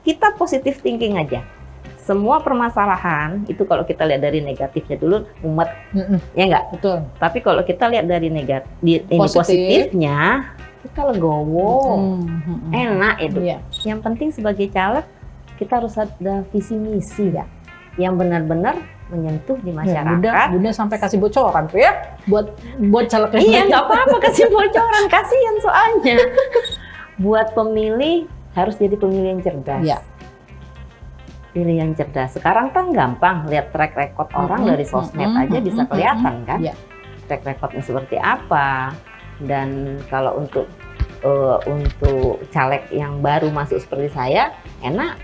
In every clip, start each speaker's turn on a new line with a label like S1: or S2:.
S1: kita positive thinking aja. Semua permasalahan itu kalau kita lihat dari negatifnya dulu mumet, ya nggak?
S2: Betul.
S1: Tapi kalau kita lihat dari positifnya, kita legowo, enak itu.
S2: Iya.
S1: Yang penting sebagai caleg kita harus ada visi misi ya, yang benar-benar menyentuh di masyarakat.
S2: Bunda sampai kasih bocoran tuh ya, buat caleg.
S1: Iya, nggak apa-apa kasih bocoran, kasihan soalnya. Buat pemilih harus jadi pemilih yang cerdas.
S2: Iya.
S1: Pilih yang cerdas. Sekarang kan gampang lihat track record orang dari sosmed aja bisa kelihatan kan.
S2: Iya.
S1: Track recordnya seperti apa. Dan kalau untuk caleg yang baru masuk seperti saya, enak.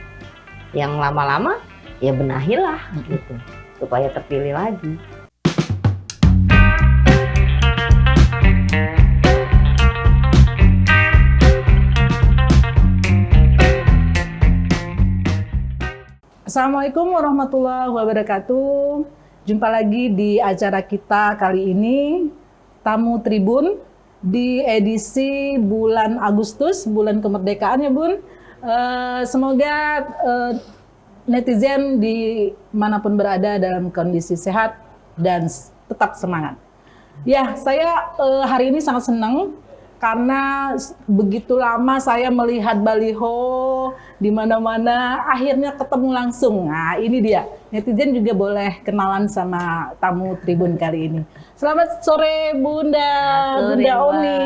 S1: Yang lama-lama ya benahilah gitu supaya terpilih lagi.
S2: Assalamualaikum warahmatullahi wabarakatuh. Jumpa lagi di acara kita kali ini, Tamu Tribun, di edisi bulan Agustus, bulan kemerdekaan ya Bun. Semoga netizen dimanapun berada dalam kondisi sehat dan tetap semangat. Ya, saya hari ini sangat senang karena begitu lama saya melihat baliho di mana-mana, akhirnya ketemu langsung. Nah, ini dia. Netizen juga boleh kenalan sama tamu Tribun kali ini. Selamat sore Bunda, Bunda Omi.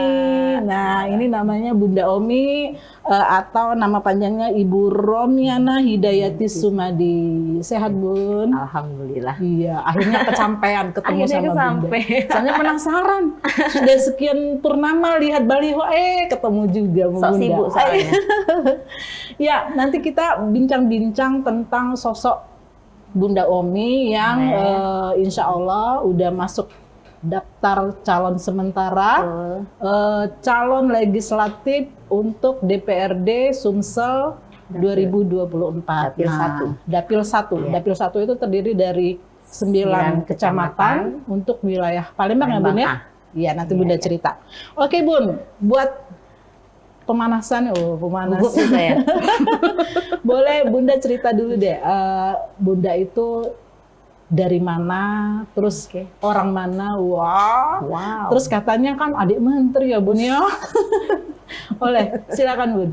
S2: Nah, ini namanya Bunda Omi atau nama panjangnya Ibu Romiana Hidayati Sumadi. Sehat Bun?
S1: Alhamdulillah.
S2: Iya, akhirnya kecampaian ketemu
S1: Akhirnya
S2: sama Bunda. Soalnya penasaran. Sudah sekian purnama lihat baliho, ketemu juga sama Bunda.
S1: Sibuk soalnya.
S2: Ya, nanti kita bincang-bincang tentang sosok Bunda Omi yang insya Allah udah masuk daftar calon sementara, calon legislatif untuk DPRD Sumsel 2024. Dapil 1. Ya. Dapil 1 itu terdiri dari 9 kecamatan untuk wilayah Palembang ya Bun ya? Iya, nanti Bunda cerita. Oke Bun, buat pemanasan, pemanasan. Boleh Bunda cerita dulu deh, Bunda itu dari mana, terus orang mana, wow. Terus katanya kan adik menteri ya Bun ya. Oleh, silakan Bun.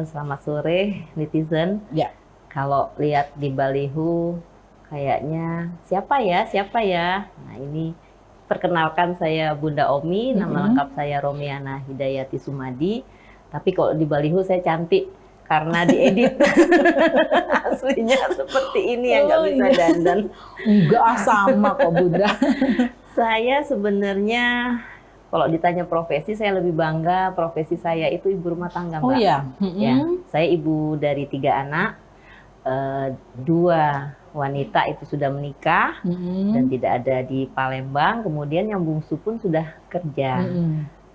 S1: Selamat sore netizen.
S2: Ya.
S1: Kalau lihat di baliho, kayaknya siapa ya? Nah ini, perkenalkan saya Bunda Omi, nama lengkap saya Romiana Hidayati Sumadi. Tapi kalau di baliho saya cantik karena diedit. Aslinya seperti ini yang nggak bisa dandan.
S2: Enggak sama kok Bunda.
S1: Saya sebenarnya kalau ditanya profesi, saya lebih bangga profesi saya itu ibu rumah tangga, Mbak.
S2: Oh iya?
S1: Ya, saya ibu dari 3 anak, 2 wanita itu sudah menikah dan tidak ada di Palembang. Kemudian yang bungsu pun sudah kerja.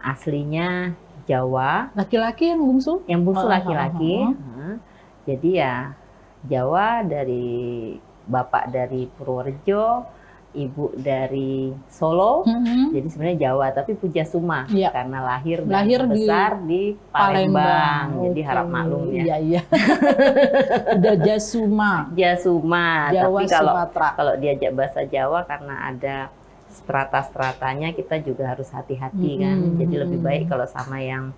S1: Aslinya Jawa.
S2: Laki-laki yang bungsu?
S1: Yang bungsu laki-laki. Jadi ya Jawa, dari bapak dari Purworejo, ibu dari Solo. Jadi sebenarnya Jawa tapi Pujasuma karena lahir besar di Palembang. Jadi harap maklum ya.
S2: Iya. Udah Jasuma.
S1: Jawa, tapi
S2: Sumatera.
S1: kalau diajak bahasa Jawa karena ada strata-stratanya, kita juga harus hati-hati kan. Jadi lebih baik kalau sama yang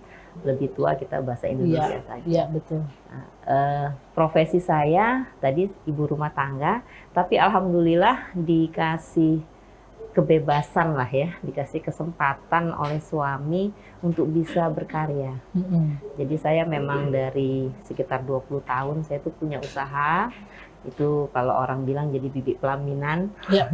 S1: lebih tua kita bahasa Indonesia saja.
S2: Iya, betul.
S1: Nah, profesi saya tadi ibu rumah tangga, tapi alhamdulillah dikasih kebebasan lah ya, dikasih kesempatan oleh suami untuk bisa berkarya. Jadi saya memang dari sekitar 20 tahun saya tuh punya usaha. Itu kalau orang bilang jadi bibit pelaminan. Ya.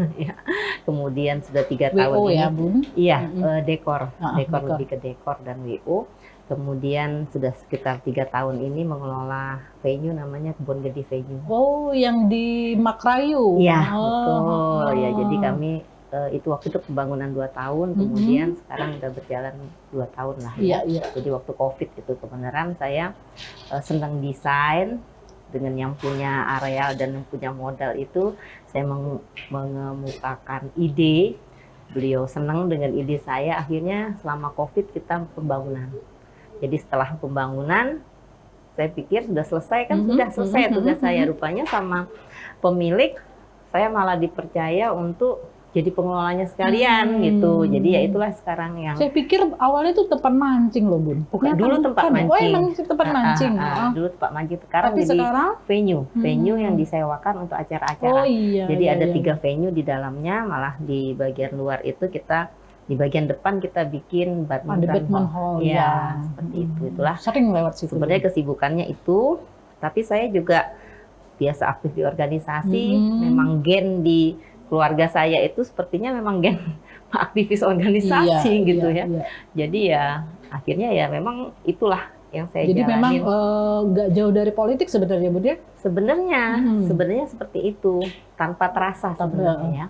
S1: Kemudian sudah 3 tahun ini.
S2: ya Bun?
S1: Iya, dekor lebih ke dekor dan WO. Kemudian sudah sekitar 3 tahun ini mengelola venue namanya Kebon Gede Venue.
S2: Oh, yang di Makrayu?
S1: Iya, betul. Ya, jadi kami itu waktu itu pembangunan 2 tahun, kemudian sekarang udah berjalan 2 tahun lah ya. Jadi waktu COVID itu kebenaran saya senang desain. Dengan yang punya areal dan yang punya modal itu, saya mengemukakan ide. Beliau senang dengan ide saya. Akhirnya selama COVID kita pembangunan. Jadi setelah pembangunan, Saya pikir sudah selesai kan, sudah selesai tugas saya. Rupanya sama pemilik saya malah dipercaya untuk jadi pengelolanya sekalian gitu. Jadi ya itulah sekarang yang
S2: Saya pikir awalnya itu tempat mancing loh, Bun.
S1: dulu tempat mancing.
S2: Oh, emang tempat mancing.
S1: Dulu tempat mancing. Sekarang
S2: Tapi
S1: jadi
S2: sekarang
S1: venue yang disewakan untuk
S2: Oh
S1: acara-acara.
S2: iya.
S1: Jadi
S2: iya,
S1: ada
S2: iya.
S1: 3 venue di dalamnya, malah di bagian luar itu di bagian depan kita bikin
S2: Ada
S1: badminton
S2: badminton hall, ya.
S1: seperti itu. Itulah
S2: Sering lewat situ.
S1: sebenarnya kesibukannya itu. Tapi saya juga biasa aktif di organisasi. Memang gen di keluarga saya itu sepertinya memang gen aktivis organisasi gitu ya.
S2: Iya.
S1: Jadi ya akhirnya ya memang itulah yang saya
S2: Jadi memang
S1: jalanin.
S2: nggak jauh dari politik sebenarnya, Bun ya?
S1: Sebenarnya seperti itu tanpa terasa sebenarnya ya.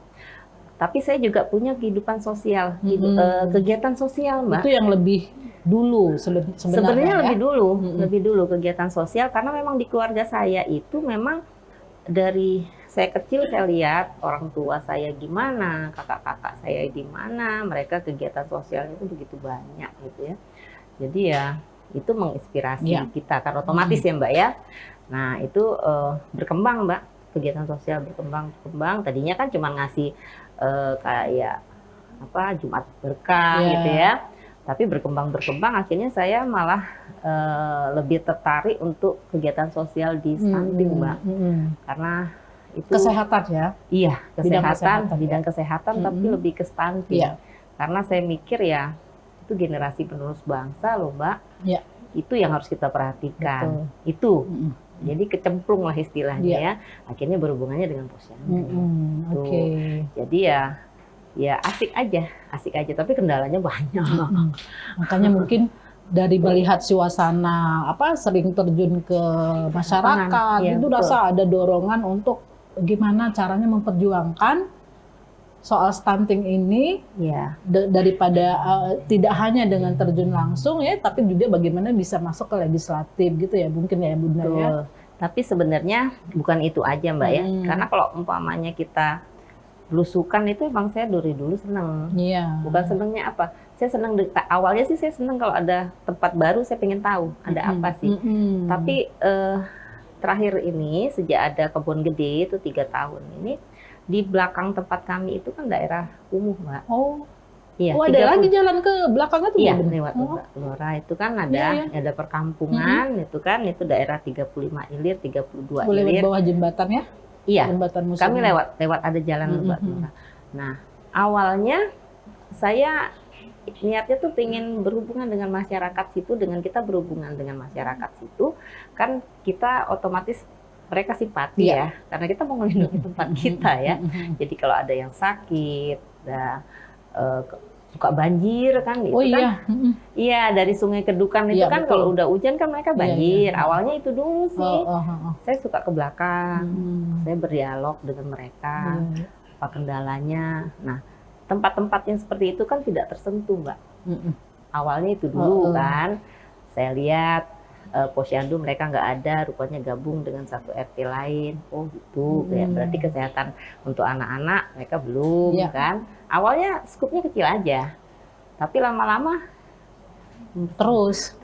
S1: Tapi saya juga punya kehidupan sosial, kegiatan sosial, Mbak.
S2: Itu yang lebih dulu sebenarnya ya?
S1: Lebih dulu kegiatan sosial, karena memang di keluarga saya itu memang dari saya kecil saya lihat orang tua saya gimana, kakak-kakak saya gimana, mereka kegiatan sosialnya itu begitu banyak gitu ya. Jadi ya itu menginspirasi kita kan otomatis ya Mbak ya. Nah itu berkembang Mbak, kegiatan sosial berkembang. Tadinya kan cuma ngasih kayak apa Jumat berkah gitu ya. Tapi berkembang akhirnya saya malah lebih tertarik untuk kegiatan sosial di stunting Mbak. Karena itu
S2: kesehatan ya.
S1: Iya,
S2: Bidang
S1: bidang kesehatan tapi lebih ke stunting.
S2: Iya.
S1: Karena saya mikir ya itu generasi penerus bangsa loh Mbak.
S2: Iya.
S1: Itu yang harus kita perhatikan.
S2: Betul.
S1: Itu. Jadi kecemplung lah istilahnya ya. Akhirnya berhubungannya dengan posyandu.
S2: Oke.
S1: Jadi ya asik aja tapi kendalanya banyak.
S2: Makanya mungkin dari melihat suasana sering terjun ke masyarakat
S1: Ya,
S2: itu
S1: betul.
S2: rasa ada dorongan untuk gimana caranya memperjuangkan soal stunting ini
S1: Ya.
S2: daripada tidak hanya dengan terjun langsung ya, tapi juga bagaimana bisa masuk ke legislatif gitu ya mungkin ya Bunda ya.
S1: Betul. Tapi sebenarnya bukan itu aja Mbak ya. Karena kalau umpamanya kita belusukan itu emang saya dari dulu seneng.
S2: Iya.
S1: Bukan senengnya apa? Saya seneng awalnya sih saya seneng kalau ada tempat baru saya pengen tahu ada apa sih. Tapi terakhir ini sejak ada kebun gede itu 3 tahun ini di belakang tempat kami itu kan daerah kumuh Mbak.
S2: Oh.
S1: Iya.
S2: Oh ada lagi jalan ke belakangnya tuh?
S1: Iya,
S2: Bunda?
S1: lewat Mbak Gelora itu kan ada perkampungan itu kan itu daerah 35 ilir, 32
S2: Boleh lewat
S1: ilir.
S2: bawah jembatan ya?
S1: Iya.
S2: Jembatan musim.
S1: Kami lewat ada jalan Mbak Gelora. Nah, awalnya saya niatnya tuh pengen berhubungan dengan masyarakat situ, dengan kita berhubungan dengan masyarakat situ, kan kita otomatis mereka simpati ya, karena kita mau melindungi tempat kita ya. Jadi kalau ada yang sakit, suka banjir kan, itu kan, iya dari Sungai Kedukan itu kan betul. Kalau udah hujan kan mereka banjir. Awalnya itu dulu sih, saya suka ke belakang, saya berdialog dengan mereka, apa kendalanya. Nah, tempat-tempat yang seperti itu kan tidak tersentuh Mbak. Awalnya itu dulu kan, saya lihat posyandu mereka nggak ada, rupanya gabung dengan satu RT lain. Oh gitu, berarti kesehatan untuk anak-anak mereka belum kan. Awalnya skupnya kecil aja, tapi lama-lama terus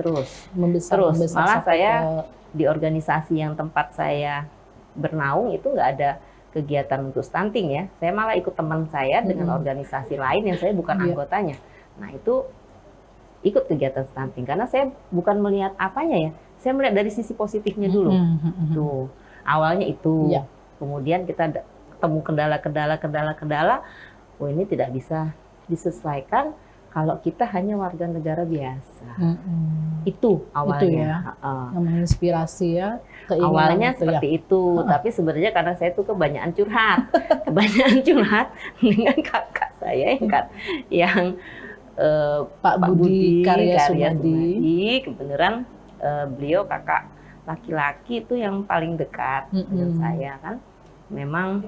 S1: membesar. Malah saya di organisasi yang tempat saya bernaung itu nggak ada kegiatan untuk stunting ya. Saya malah ikut teman saya dengan organisasi lain yang saya bukan anggotanya. Nah itu ikut kegiatan stunting karena saya bukan melihat apanya ya, saya melihat dari sisi positifnya dulu. Tuh awalnya itu, kemudian kita ketemu kendala. Oh ini tidak bisa diselesaikan kalau kita hanya warga negara biasa. Itu awalnya.
S2: Itu ya, yang menginspirasi ya.
S1: Awalnya seperti itu, tapi sebenarnya karena saya tuh kebanyakan curhat dengan kakak saya yang Pak Budi Karya Sumadi. Kebenaran beliau kakak laki-laki itu yang paling dekat dengan saya kan. Memang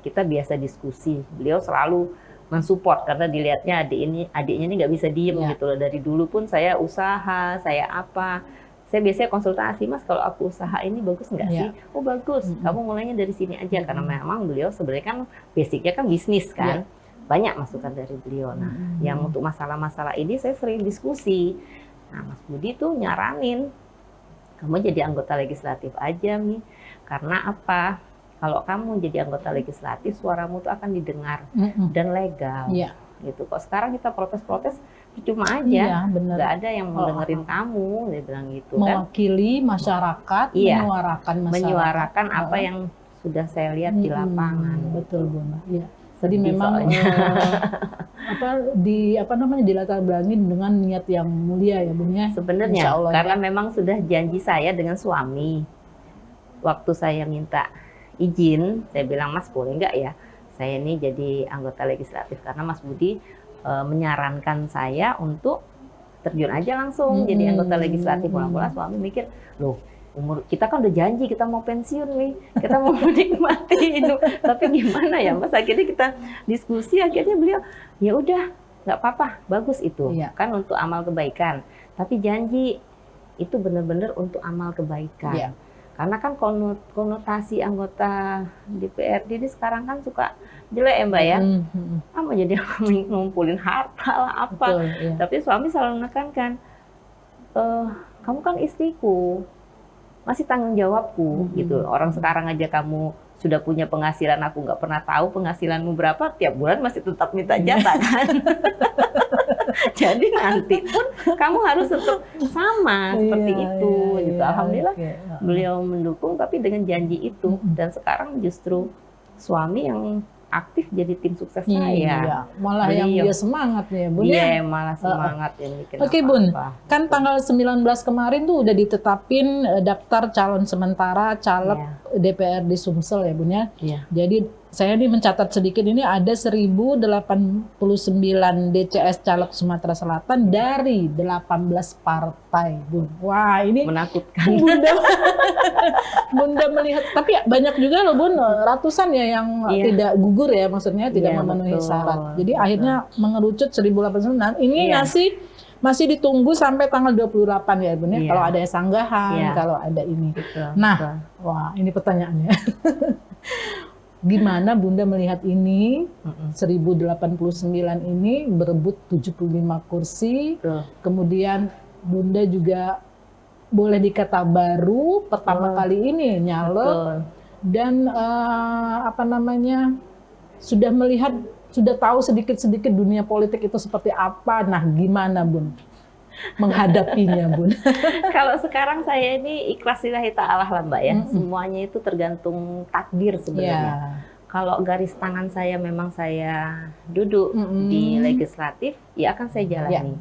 S1: kita biasa diskusi. Beliau selalu mensupport karena dilihatnya adiknya ini nggak bisa diem gitu loh. Dari dulu pun saya usaha, saya apa. Saya biasanya konsultasi, Mas kalau aku usaha ini bagus nggak sih? Oh bagus, kamu mulainya dari sini aja. Karena memang beliau sebenarnya kan basicnya kan bisnis kan. Banyak masukan dari beliau. Nah, yang untuk masalah-masalah ini saya sering diskusi. Nah, Mas Budi tuh nyaranin kamu jadi anggota legislatif aja Mi, karena apa? Kalau kamu jadi anggota legislatif, suaramu tuh akan didengar dan legal.
S2: Iya.
S1: Gitu. Kok sekarang kita protes-protes percuma aja,
S2: Iya, bener.
S1: nggak ada yang mau dengerin kamu, dia bilang gitu kan.
S2: Mewakili masyarakat,
S1: Iya,
S2: menyuarakan masyarakat.
S1: menyuarakan apa yang sudah saya lihat di lapangan.
S2: Betul Bun. Iya. Jadi
S1: Sedih
S2: memang
S1: soalnya.
S2: dilatar belakangi dengan niat yang mulia ya Bun ya.
S1: Sebenarnya
S2: Insya Allah,
S1: karena
S2: ya.
S1: memang sudah janji saya dengan suami. Waktu saya minta izin, saya bilang Mas boleh nggak ya saya ini jadi anggota legislatif, karena Mas Budi menyarankan saya untuk terjun aja langsung jadi anggota legislatif. Mula-mula suami mikir, loh umur kita kan udah janji kita mau pensiun nih, kita mau menikmati hidup, tapi gimana ya Mas? Akhirnya kita diskusi, akhirnya beliau ya udah nggak apa-apa, bagus itu kan untuk amal kebaikan, tapi janji itu benar-benar untuk amal kebaikan.
S2: Iya.
S1: Karena kan konotasi anggota DPRD ini sekarang kan suka jelek ya Mbak ya. Mau jadi ngumpulin harta lah apa.
S2: Betul, iya.
S1: Tapi suami selalu menekankan, kamu kan istriku, masih tanggung jawabku gitu. Orang sekarang aja kamu sudah punya penghasilan, aku nggak pernah tahu penghasilanmu berapa, tiap bulan masih tetap minta jatah kan. Jadi nanti pun kamu harus tetap sama seperti itu gitu. Alhamdulillah beliau mendukung, tapi dengan janji itu. Dan sekarang justru suami yang aktif jadi tim sukses saya.
S2: Iya, malah yang dia semangat nih ya Bun.
S1: Iya, malah semangat yang bikin
S2: Oke Bun, kan tanggal 19 kemarin tuh udah ditetapin daftar calon sementara caleg DPRD Sumsel ya Bun ya.
S1: Iya.
S2: Jadi saya nih mencatat sedikit, ini ada 1089 DCS caleg Sumatera Selatan dari 18 partai Bun. Wah ini
S1: menakutkan.
S2: Bunda melihat, tapi banyak juga loh Bun, ratusan ya yang tidak gugur ya, maksudnya tidak memenuhi syarat. Jadi akhirnya mengerucut 1089. Ini masih ditunggu sampai tanggal 28 ya Bun ya, kalau ada sanggahan, kalau ada ini. Nah, wah ini pertanyaannya. Gimana Bunda melihat ini, 1089 ini berebut 75 kursi, kemudian Bunda juga boleh dikata baru pertama kali ini nyalek, dan sudah melihat, sudah tahu sedikit-sedikit dunia politik itu seperti apa. Nah gimana Bun menghadapinya Bun?
S1: Kalau sekarang saya ini ikhlas lillahi ta'ala lah Mbak ya, semuanya itu tergantung takdir sebenarnya. Kalau garis tangan saya memang saya duduk di legislatif, ya akan saya jalani.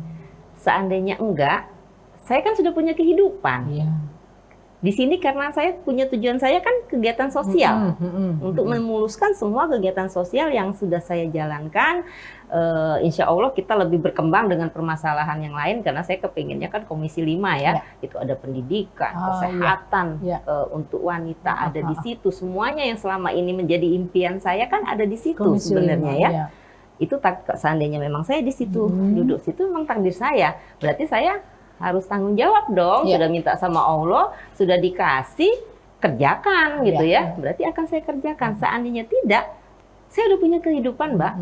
S1: Seandainya enggak, saya kan sudah punya kehidupan. Di sini karena saya punya tujuan, saya kan kegiatan sosial untuk memuluskan semua kegiatan sosial yang sudah saya jalankan. Insya Allah kita lebih berkembang dengan permasalahan yang lain, karena saya kepinginnya kan Komisi 5 ya, itu ada pendidikan, kesehatan untuk wanita ada di situ, semuanya yang selama ini menjadi impian saya kan ada di situ sebenarnya ya. Itu seandainya memang saya di situ duduk situ, memang takdir saya, berarti saya harus tanggung jawab dong. Sudah minta sama Allah, sudah dikasih, kerjakan gitu ya. Berarti akan saya kerjakan. Seandainya tidak, saya udah punya kehidupan Mbak.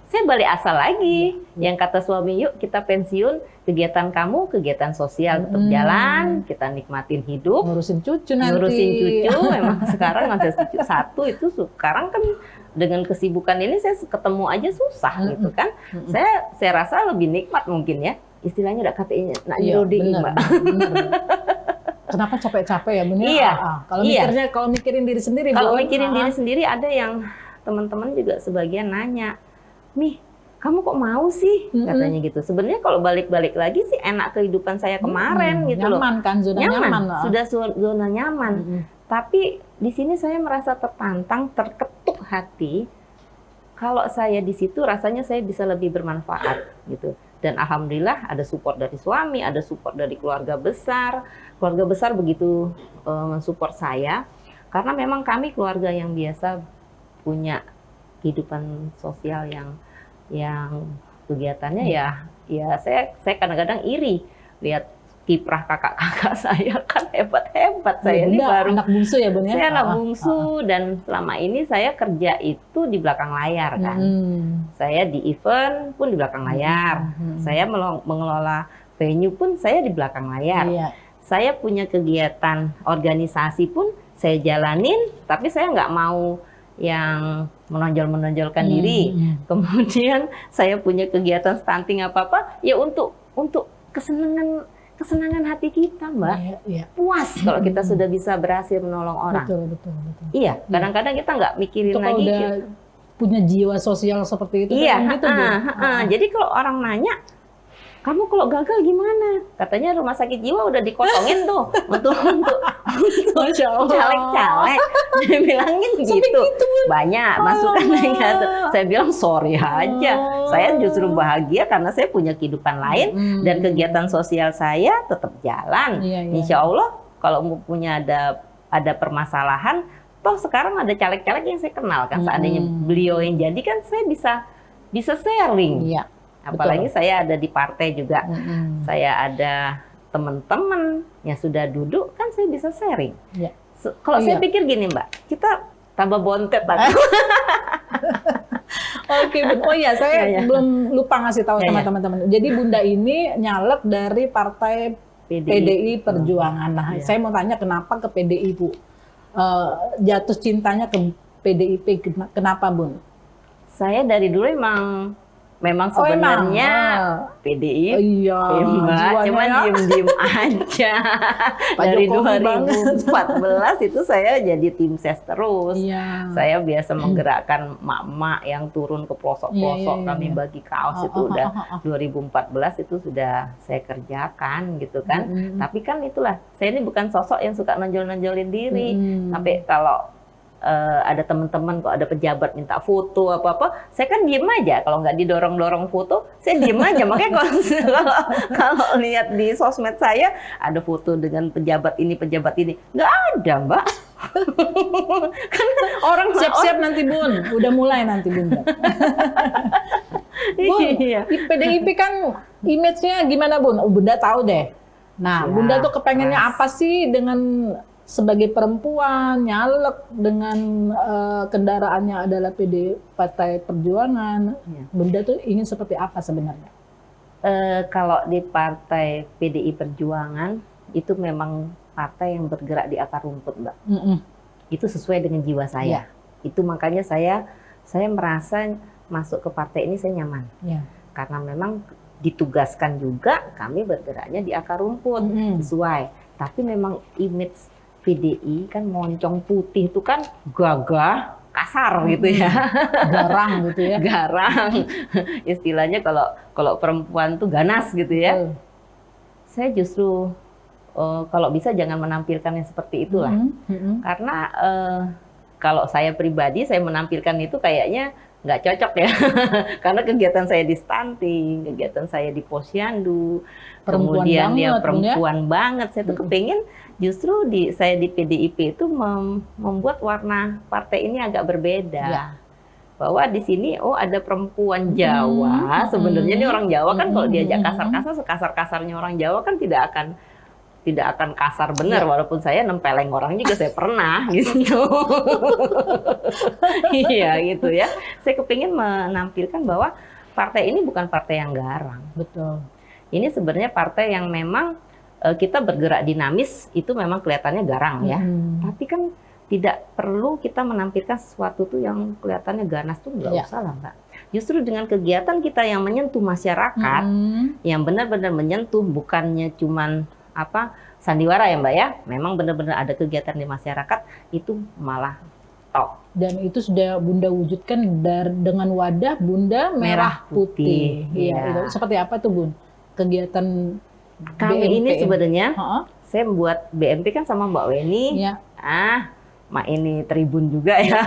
S1: Saya balik asal lagi. Yang kata suami, yuk kita pensiun, kegiatan kamu, kegiatan sosial tetap jalan, kita nikmatin hidup.
S2: Ngurusin cucu nanti.
S1: Ngurusin cucu, memang sekarang ada cucu satu itu sekarang kan dengan kesibukan ini saya ketemu aja susah gitu kan. Saya rasa lebih nikmat mungkin ya. Istilahnya udah katanya nak nyerodi Mbak.
S2: Kenapa capek-capek ya Bun? Kalau mikirin diri sendiri.
S1: Kalau mikirin diri sendiri, ada yang teman-teman juga sebagian nanya, "Mih, kamu kok mau sih?" katanya gitu. Sebenarnya kalau balik-balik lagi sih enak kehidupan saya kemarin gitu loh.
S2: Nyaman kan, zona nyaman.
S1: Sudah zona nyaman. Tapi di sini saya merasa tertantang, terketuk hati. Kalau saya di situ rasanya saya bisa lebih bermanfaat gitu. Dan alhamdulillah ada support dari suami, ada support dari keluarga besar. Keluarga besar begitu mensupport saya, karena memang kami keluarga yang biasa punya kehidupan sosial yang kegiatannya ya saya kadang-kadang iri lihat kiprah kakak-kakak saya kan hebat-hebat. Saya ini baru
S2: anak bungsu ya Bun ya.
S1: Saya anak bungsu dan selama ini saya kerja itu di belakang layar kan. Saya di event pun di belakang layar. Saya mengelola venue pun saya di belakang layar. saya punya kegiatan organisasi pun saya jalanin, tapi saya nggak mau yang menonjolkan diri. Kemudian saya punya kegiatan stunting apa-apa, ya untuk kesenangan hati kita, Mbak.
S2: Iya.
S1: Puas kalau kita sudah bisa berhasil menolong orang.
S2: Betul.
S1: Iya, kadang-kadang kita nggak mikirin
S2: Itu kalau
S1: lagi.
S2: udah punya jiwa sosial seperti itu,
S1: Iya,
S2: kan gitu, Bu.
S1: jadi kalau orang nanya, kamu kalau gagal gimana? Katanya rumah sakit jiwa udah dikosongin tuh untuk
S2: Masya Allah.
S1: caleg-caleg. Dia bilangin gitu. Banyak masukan negatif. Saya bilang sorry aja. Saya justru bahagia karena saya punya kehidupan lain dan kegiatan sosial saya tetap jalan.
S2: Iya.
S1: Insya Allah kalau mau punya ada permasalahan, toh sekarang ada caleg-caleg yang saya kenal kan. Seandainya beliau yang jadi kan saya bisa sharing.
S2: Iya.
S1: Apalagi saya ada di partai juga, saya ada teman-teman yang sudah duduk, kan saya bisa sharing.
S2: Iya.
S1: Kalau saya pikir gini Mbak, kita tambah bontet lagi.
S2: Oke, Bun. Oh iya, saya belum lupa ngasih tahu sama
S1: Iya.
S2: teman-teman. Jadi Bunda ini nyalek dari Partai PDI Perjuangan. Nah, saya mau tanya kenapa ke PDI, Bu? Jatuh cintanya ke PDIP, kenapa, Bun?
S1: Saya dari dulu memang sebenarnya PDI,
S2: iya,
S1: Mbak, cuman diem-diem aja. Dari 2014 itu saya jadi tim ses terus.
S2: Iya.
S1: Saya biasa menggerakkan mak-mak yang turun ke pelosok-pelosok, kami bagi kaos itu udah 2014 itu sudah saya kerjakan gitu kan. Tapi kan itulah, saya ini bukan sosok yang suka nonjol-nonjolin diri. Tapi kalau ada teman-teman kok ada pejabat minta foto apa-apa, saya kan diem aja. Kalau nggak didorong-dorong foto, saya diem aja. Makanya kalau lihat di sosmed saya ada foto dengan pejabat ini, nggak ada, Mbak. Kan orang
S2: siap-siap nanti, Bun. Udah mulai nanti, Bun. Bun,
S1: iya.
S2: PDIP kan image-nya gimana, Bun? Bunda tahu deh. Nah, Bunda tuh kepengennya apa sih dengan sebagai perempuan nyalek dengan kendaraannya adalah Partai Perjuangan? Bunda tuh ingin seperti apa sebenarnya?
S1: Kalau di Partai PDI Perjuangan itu memang partai yang bergerak di akar rumput, Mbak. Itu sesuai dengan jiwa saya. Itu makanya saya merasa masuk ke partai ini saya nyaman. Karena memang ditugaskan juga kami bergeraknya di akar rumput sesuai. Tapi memang image PDI kan moncong putih itu kan gagah, kasar gitu ya.
S2: Garang gitu ya.
S1: Garang. Istilahnya kalau perempuan tuh ganas gitu ya. Saya justru kalau bisa jangan menampilkan yang seperti itulah. Karena kalau saya pribadi saya menampilkan itu kayaknya nggak cocok ya. Karena kegiatan saya di stunting, kegiatan saya di posyandu, kemudian dia perempuan banget. Saya tuh kepingin justru saya di PDIP itu membuat warna partai ini agak berbeda. Bahwa di sini ada perempuan Jawa. Sebenarnya ini orang Jawa kan kalau diajak kasar-kasar, sekasar-kasarnya orang Jawa kan tidak akan kasar benar, walaupun saya nempeleng orang juga saya pernah gitu. Iya gitu ya. Saya kepingin menampilkan bahwa partai ini bukan partai yang garang.
S2: Betul.
S1: Ini sebenarnya partai yang memang kita bergerak dinamis, itu memang kelihatannya garang ya. Tapi kan tidak perlu kita menampilkan sesuatu tuh yang kelihatannya ganas tuh nggak usah lah, Mbak. Justru dengan kegiatan kita yang menyentuh masyarakat, yang benar-benar menyentuh, bukannya cuman sandiwara ya Mbak ya, memang benar-benar ada kegiatan di masyarakat, itu malah top.
S2: Dan itu sudah Bunda wujudkan dengan wadah Bunda Merah Putih. Iya. Seperti apa tuh, Bun? Kegiatan
S1: kami BMP ini sebenarnya, saya membuat BMP kan sama Mbak Weni. Mak ini Tribun juga ya.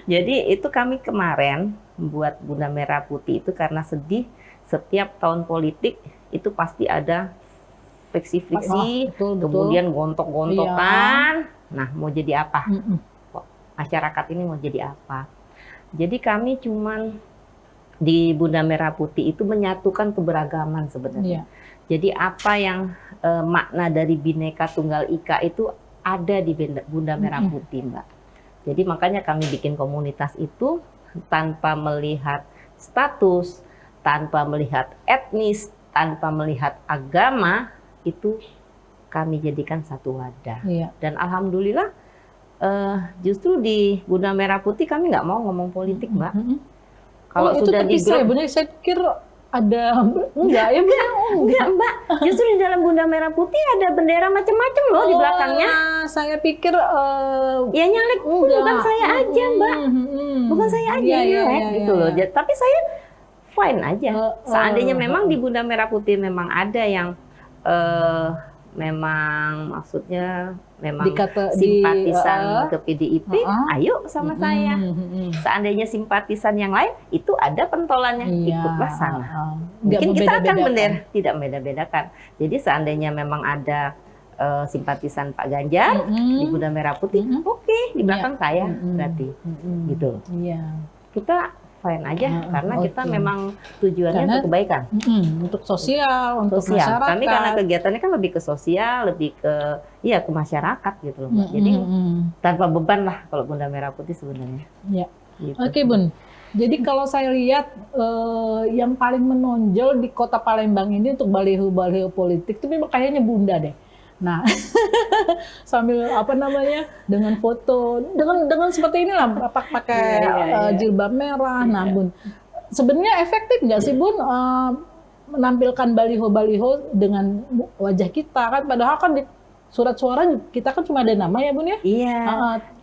S1: Jadi itu kami kemarin membuat Bunda Merah Putih itu karena sedih setiap tahun politik itu pasti ada friksi-friksi, kemudian gontok-gontokan. Nah, mau jadi apa? Masyarakat ini mau jadi apa? Jadi kami cuman di Bunda Merah Putih itu menyatukan keberagaman sebenarnya. Jadi apa yang makna dari Bhinneka Tunggal Ika itu ada di Bunda Merah Putih, Mbak. Jadi makanya kami bikin komunitas itu tanpa melihat status, tanpa melihat etnis, tanpa melihat agama, itu kami jadikan satu wadah.
S2: Iya.
S1: Dan alhamdulillah justru di Bunda Merah Putih kami nggak mau ngomong politik, Mbak. Kalau
S2: itu
S1: sudah di
S2: terpisah ya,
S1: grup,
S2: Bunda? Saya pikir ada enggak ya, Bunda? Oh,
S1: enggak, Mbak. Justru di dalam Bunda Merah Putih ada bendera macam-macam loh di belakangnya.
S2: Saya pikir
S1: Ya nyalek pun bukan saya aja, Mbak. Bukan saya aja
S2: Iya,
S1: yang
S2: iya,
S1: nyalek
S2: iya,
S1: gitu
S2: iya.
S1: loh. Tapi saya fine aja. Seandainya memang di Bunda Merah Putih memang ada yang memang maksudnya memang simpatisan ke PDIP, ayo sama saya. Seandainya simpatisan yang lain, itu ada pentolannya, ikutlah sana. Mungkin kita akan tidak membeda-bedakan. Jadi seandainya memang ada simpatisan Pak Ganjar di Bunda Merah Putih, oke, di belakang saya berarti, gitu. Kita fine aja karena kita memang tujuannya untuk kebaikan,
S2: untuk sosial, untuk masyarakat.
S1: Kami karena kegiatannya kan lebih ke sosial, lebih ke ke masyarakat gitu loh, Mbak. Jadi tanpa beban lah kalau Bunda Merah Putih sebenarnya. Gitu.
S2: Oke, Bun. Jadi kalau saya lihat yang paling menonjol di Kota Palembang ini untuk baliho-baliho politik itu memang kayaknya Bunda deh. Nah, sambil dengan foto, dengan seperti inilah, pakai jilbab merah. Nah, Bun, sebenarnya efektif nggak sih, Bun, menampilkan baliho-baliho dengan wajah kita kan? Padahal kan di surat suara kita kan cuma ada nama ya, Bun ya?
S1: Iya.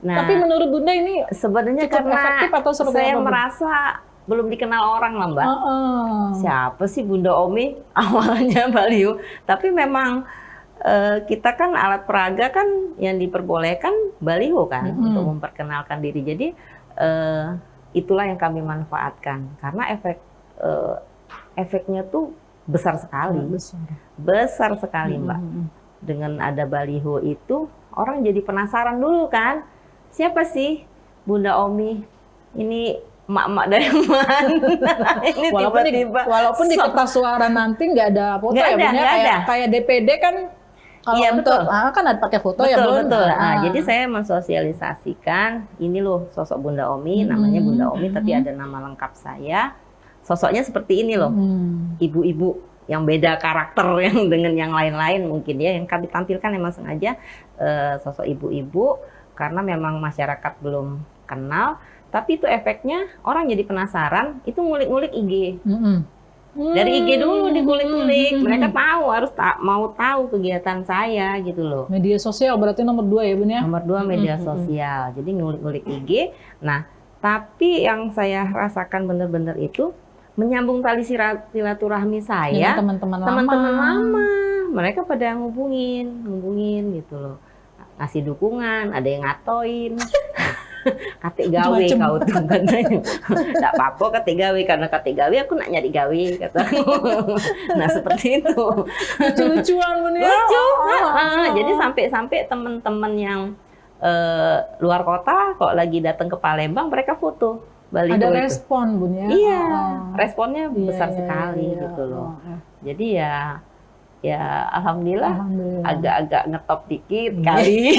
S2: Tapi menurut Bunda ini
S1: sebenarnya karena
S2: efektif atau
S1: saya merasa belum dikenal orang lah, Mbak. Siapa sih Bunda Omi? Awalnya baliho, tapi memang kita kan alat peraga kan yang diperbolehkan baliho kan untuk memperkenalkan diri. Jadi itulah yang kami manfaatkan karena efeknya tuh besar sekali, besar sekali, Mbak. Dengan ada baliho itu orang jadi penasaran dulu kan, siapa sih Bunda Omi? Ini emak-emak dari mana? Ini
S2: walaupun di kertas suara nanti nggak ada foto ya, Bun, kayak DPD kan. Iya, betul. Kan ada pakai foto ya, Bun.
S1: Betul. Jadi saya mensosialisasikan ini loh sosok Bunda Omi, namanya Bunda Omi, tapi ada nama lengkap saya. Sosoknya seperti ini loh, ibu-ibu yang beda karakter yang dengan yang lain-lain mungkin ya. Yang kami tampilkan memang sengaja sosok ibu-ibu karena memang masyarakat belum kenal. Tapi itu efeknya orang jadi penasaran, itu ngulik-ngulik IG. Dari IG dulu dikulik-kulik, mereka mau tahu kegiatan saya gitu loh.
S2: Media sosial berarti nomor 2 ya, Bun ya?
S1: Nomor 2 media sosial, jadi ngulik-ngulik IG. Nah, tapi yang saya rasakan benar-benar itu menyambung tali silaturahmi saya.
S2: Teman-teman
S1: lama. Mereka pada ngubungin gitu loh. Ngasih dukungan, ada yang ngatoin. Kate gawe kau tuh katanya. Enggak apa-apa kate gawe, karena kate gawe aku nak nyari gawe kata. Nah, seperti itu.
S2: Lucu-lucuan, Bun ya.
S1: Lucu. Jadi sampai teman-teman yang luar kota kok lagi datang ke Palembang mereka foto baliho
S2: ada
S1: itu.
S2: Respon, Bun ya.
S1: Iya, responnya besar sekali gitu loh. Jadi ya alhamdulillah. Agak-agak ngetop dikit kali.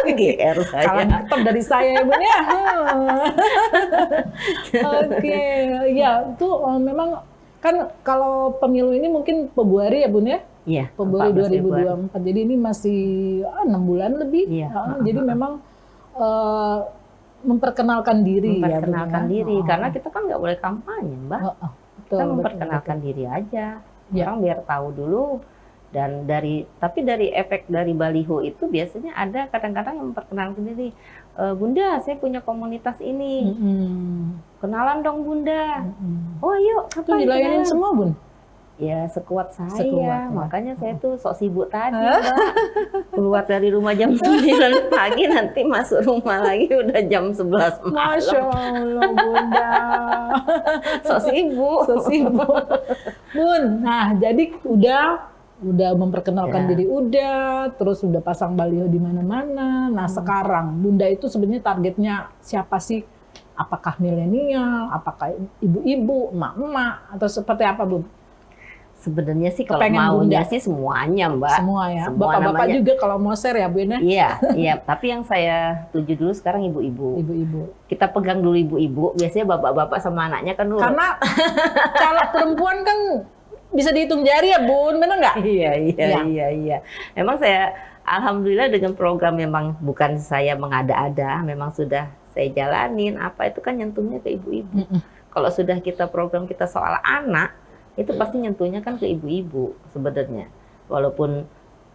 S1: GR saya.
S2: Kalau ngetop dari saya ya, Bun ya. Oke, ya itu memang kan kalau pemilu ini mungkin Februari ya, Bun ya?
S1: Iya.
S2: Februari 2024. Jadi ini masih 6 bulan lebih.
S1: Iya.
S2: Jadi memang memperkenalkan diri ya.
S1: Memperkenalkan diri karena kita kan nggak boleh kampanye, Mbak. Kita memperkenalkan diri aja. Orang biar tahu dulu. Dan tapi dari efek dari baliho itu biasanya ada kadang-kadang yang memperkenalkan diri. Bunda, saya punya komunitas ini. Kenalan dong, Bunda. Oh, yuk, kapan
S2: itu dilayanin semua, Bun?
S1: Ya, sekuat saya. Makanya saya tuh sok sibuk tadi, Mbak. Keluar dari rumah jam 9 pagi, nanti masuk rumah lagi udah jam 11 malam.
S2: Masya Allah, Bunda.
S1: Sok sibuk.
S2: Bun, nah jadi udah memperkenalkan diri terus udah pasang baliho di mana-mana. Nah, sekarang Bunda itu sebenarnya targetnya siapa sih? Apakah milenial, apakah ibu-ibu, emak-emak, atau seperti apa, Bun?
S1: Sebenarnya sih kalau maunya sih semuanya, Mbak.
S2: Semua ya. Bapak-bapak juga kalau mau share ya, Bun ya?
S1: Iya. Tapi yang saya tuju dulu sekarang ibu-ibu. Kita pegang dulu ibu-ibu. Biasanya bapak-bapak sama anaknya kan dulu.
S2: Karena kalau perempuan kan bisa dihitung jari ya Bun, bener nggak?
S1: Iya,
S2: Iya.
S1: iya. Memang saya alhamdulillah dengan program memang bukan saya mengada-ada, memang sudah saya jalanin apa itu kan nyentuhnya ke ibu-ibu.
S2: Mm-mm.
S1: Kalau sudah kita program kita soal anak, itu pasti nyentuhnya kan ke ibu-ibu sebenarnya. Walaupun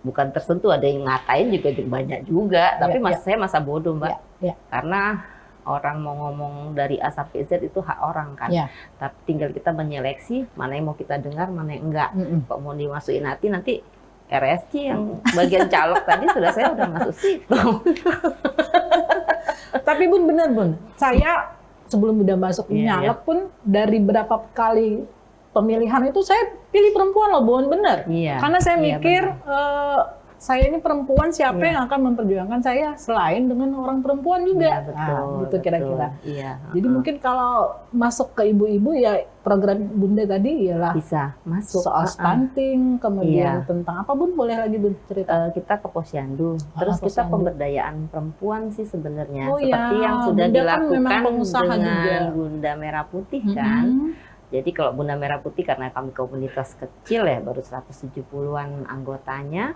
S1: bukan tersentuh, ada yang ngatain juga banyak juga, tapi
S2: Iya,
S1: saya masa bodoh, Mbak.
S2: Iya.
S1: Karena orang mau ngomong dari A sampai Z itu hak orang kan.
S2: Iya.
S1: Tapi tinggal kita menyeleksi mana yang mau kita dengar, mana yang enggak.
S2: Mm-mm.
S1: Kok mau dimasukin hati nanti RSC yang bagian calok tadi saya udah masuk situ.
S2: Tapi Bun bener Bun, saya sebelum udah masuk
S1: Iya,
S2: nyalek pun dari berapa kali pemilihan itu saya pilih perempuan loh Bun, bener.
S1: Iya.
S2: Karena saya
S1: Iya,
S2: mikir saya ini perempuan, siapa
S1: Iya.
S2: yang akan memperjuangkan saya selain dengan orang perempuan juga.
S1: Iya, betul,
S2: Nah, gitu kira-kira.
S1: betul. Iya.
S2: Jadi mungkin kalau masuk ke ibu-ibu ya program Bunda tadi ialah
S1: bisa masuk
S2: soal stunting, kemudian
S1: Iya.
S2: tentang apa Bun, boleh lagi Bun cerita?
S1: Kita ke Posyandu. Terus kita
S2: Posyandu.
S1: pemberdayaan perempuan sih sebenarnya.
S2: Oh,
S1: seperti
S2: iya.
S1: yang sudah
S2: Bunda kan memang
S1: dilakukan
S2: pengusaha
S1: dengan
S2: juga.
S1: Bunda Merah Putih kan.
S2: Mm-mm.
S1: Jadi kalau Bunda Merah Putih karena kami komunitas kecil ya, baru 170-an anggotanya.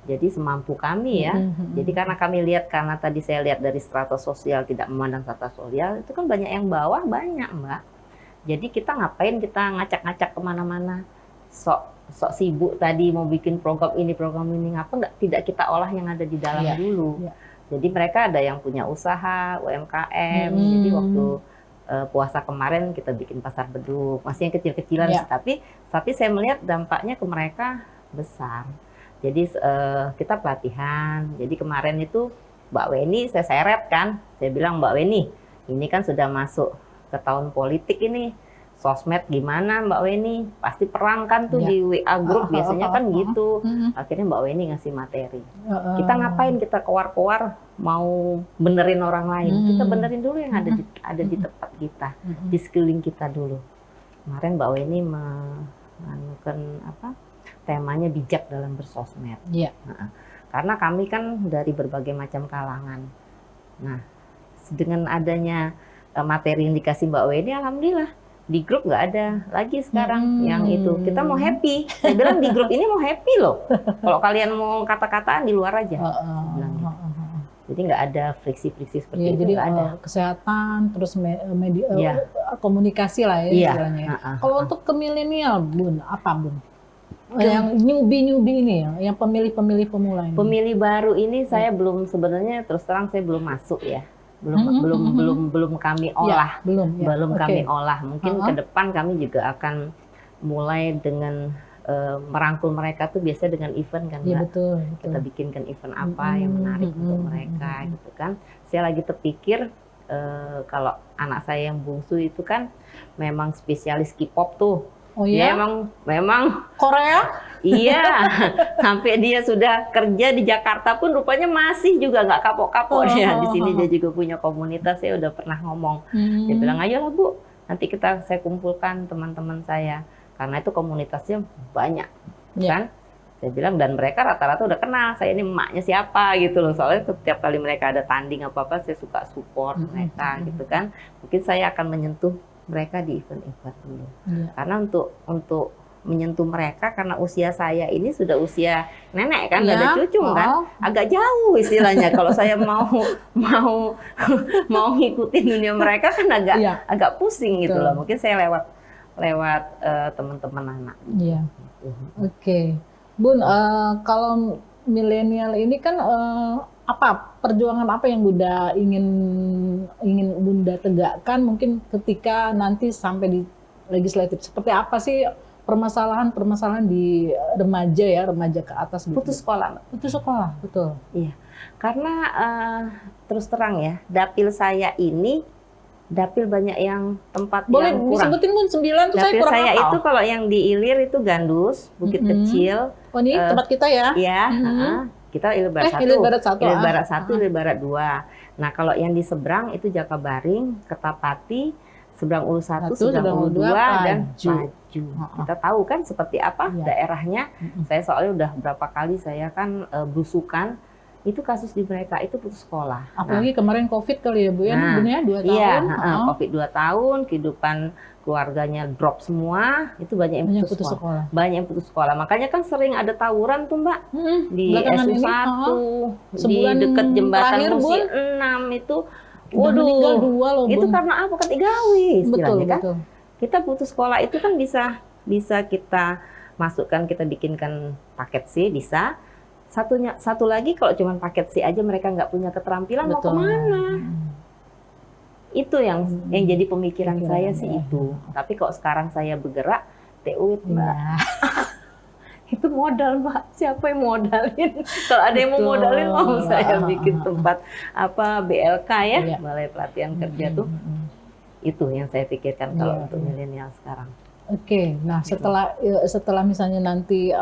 S1: Jadi semampu kami ya.
S2: Mm-mm.
S1: Jadi karena kami lihat, karena tadi saya lihat dari strata sosial tidak memandang strata sosial, itu kan banyak yang bawah, banyak Mbak. Jadi kita ngapain kita ngacak-ngacak kemana-mana, sok sibuk tadi mau bikin program ini ngapa nggak tidak kita olah yang ada di dalam
S2: Iya,
S1: dulu.
S2: iya.
S1: Jadi mereka ada yang punya usaha UMKM.
S2: Mm-mm.
S1: Jadi waktu puasa kemarin kita bikin pasar beduk, masih yang kecil-kecilan,
S2: Iya.
S1: tapi saya melihat dampaknya ke mereka besar. Jadi kita pelatihan. Jadi kemarin itu Mbak Weni saya seret kan, saya bilang Mbak Weni, ini kan sudah masuk ke tahun politik ini, sosmed gimana Mbak Weni? Pasti perang kan tuh
S2: Iya.
S1: di WA group biasanya kan gitu.
S2: Mm-mm.
S1: Akhirnya Mbak Weni ngasih materi.
S2: Heeh.
S1: Kita ngapain kita keluar-keluar mau benerin orang lain? Kita benerin dulu yang ada di tempat kita,
S2: Mm-mm.
S1: di sekeliling kita dulu. Kemarin Mbak Weni menganukan apa? Temanya bijak dalam bersosmed.
S2: Iya.
S1: Karena kami kan dari berbagai macam kalangan. Nah, dengan adanya materi yang dikasih Mbak Weni, alhamdulillah di grup nggak ada lagi sekarang yang itu. Kita mau happy. Saya bilang di grup ini mau happy loh. Kalau kalian mau kata-kataan di luar aja.
S2: Heeh.
S1: bilang gitu.
S2: Heeh.
S1: Jadi nggak ada friksi-friksi seperti
S2: Iya,
S1: itu,
S2: jadi
S1: nggak ada.
S2: kesehatan, terus media,
S1: Iya.
S2: komunikasi lah ya
S1: Iya.
S2: istilahnya. ya.
S1: Heeh.
S2: Kalau untuk ke milenial, Bun, apa Bun? Yang newbie ini ya, yang pemilih pemula ini.
S1: Pemilih baru ini saya belum, sebenarnya terus terang saya belum masuk ya. Belum kami olah.
S2: Ya, belum. Ya.
S1: Belum
S2: Oke.
S1: kami olah. Mungkin ke depan kami juga akan mulai dengan merangkul mereka tuh biasa dengan event kan,
S2: Iya
S1: Mbak.
S2: betul.
S1: Kita bikinkan event apa yang menarik untuk mereka gitu kan. Saya lagi terpikir kalau anak saya yang bungsu itu kan memang spesialis K-pop tuh.
S2: Oh
S1: Dia
S2: ya?
S1: memang
S2: Korea?
S1: iya, sampai dia sudah kerja di Jakarta pun rupanya masih juga nggak kapok-kapok dia. Di sini dia juga punya komunitas, saya udah pernah ngomong. Dia bilang, ayolah Bu, nanti saya kumpulkan teman-teman saya. Karena itu komunitasnya banyak,
S2: Iya.
S1: kan? Saya bilang, dan mereka rata-rata udah kenal, saya ini emaknya siapa gitu loh. Soalnya setiap kali mereka ada tanding apa-apa, saya suka support mereka gitu kan. Mungkin saya akan menyentuh mereka di event-event dulu.
S2: Iya.
S1: Karena untuk menyentuh mereka, karena usia saya ini sudah usia nenek kan,
S2: Iya.
S1: ada cucu kan, agak jauh istilahnya. Kalau saya mau ngikutin dunia mereka kan
S2: Iya.
S1: agak pusing gitu
S2: Betul.
S1: loh. Mungkin saya lewat teman-teman anak.
S2: Iya. Oke. Bun, kalau milenial ini kan apa perjuangan apa yang Bunda ingin Bunda tegakkan mungkin ketika nanti sampai di legislatif, seperti apa sih permasalahan di remaja ke atas gitu?
S1: Putus sekolah, Mbak.
S2: Putus sekolah, betul.
S1: Iya, karena terus terang ya, dapil saya ini dapil banyak yang tempat
S2: Boleh
S1: yang kurang.
S2: disebutin Bun 9 tuh saya
S1: Dapil
S2: kurang
S1: saya
S2: hafal.
S1: itu kalau yang di Ilir itu Gandus, Bukit Kecil.
S2: Oh ini tempat kita ya?
S1: Ya, kita Ilir Barat 1.
S2: Ilir Barat 1.
S1: Ilir Barat 1, Ilir Barat 2. Nah, kalau yang di seberang itu Jakabaring, Kertapati, seberang Ulu 1, seberang Ulu 2, dan Paju. Kita tahu kan seperti apa
S2: Iya.
S1: daerahnya. Saya soalnya udah berapa kali saya kan berusukan itu kasus di mereka itu putus sekolah.
S2: Apalagi kemarin COVID kali ya Bu ya,
S1: Nah,
S2: Bun ya 2
S1: iya,
S2: tahun.
S1: COVID 2 tahun, kehidupan keluarganya drop semua, itu banyak yang putus sekolah. Banyak yang putus sekolah. Makanya kan sering ada tawuran tuh Mbak di
S2: belakangan
S1: SU1,
S2: ini,
S1: di
S2: sebulan
S1: dekat jembatan
S2: terakhir,
S1: Musi
S2: Bun,
S1: 6 itu.
S2: udah meninggal 2 loh Bun.
S1: Itu karena apa? Ketigawi istilahnya kan.
S2: Betul.
S1: Kita putus sekolah itu kan bisa kita masukkan, kita bikinkan paket C, bisa. Satu lagi kalau cuma paket C aja mereka nggak punya keterampilan, mau kemana? Itu yang jadi pemikiran saya sih itu. Tapi kok sekarang saya bergerak TUIT Mbak. Itu modal Mbak. Siapa yang modalin? Kalau ada yang mau modalin, mau saya bikin tempat BLK ya, Balai Pelatihan Kerja tuh. Itu yang saya pikirkan kalau untuk milenial sekarang.
S2: Oke, nah setelah misalnya nanti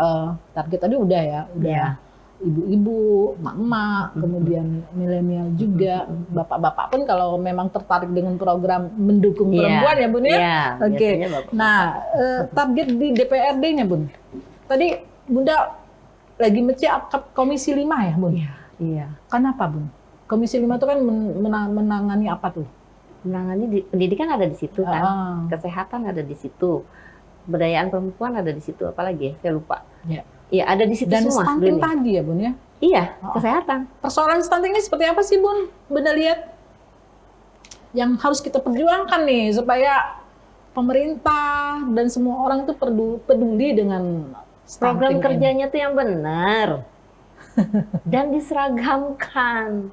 S2: target tadi udah ibu-ibu, emak-emak, kemudian milenial juga, bapak-bapak pun kalau memang tertarik dengan program mendukung perempuan ya Bun ya. Oke. Nah, target di DPRD-nya Bun. Tadi Bunda lagi komisi 5 ya Bun?
S1: Iya.
S2: Kenapa Bun? Komisi 5 itu kan menangani apa tuh?
S1: Menangani pendidikan ada di situ kan, kesehatan ada di situ, pemberdayaan perempuan ada di situ, apalagi saya lupa. Iya, ada di situ
S2: dan
S1: semua.
S2: Dan stunting tadi ya Bun ya?
S1: Iya, kesehatan.
S2: Persoalan stunting ini seperti apa sih Bun? Bunda lihat yang harus kita perjuangkan nih supaya pemerintah dan semua orang itu peduli dengan
S1: program kerjanya tuh yang benar dan diseragamkan.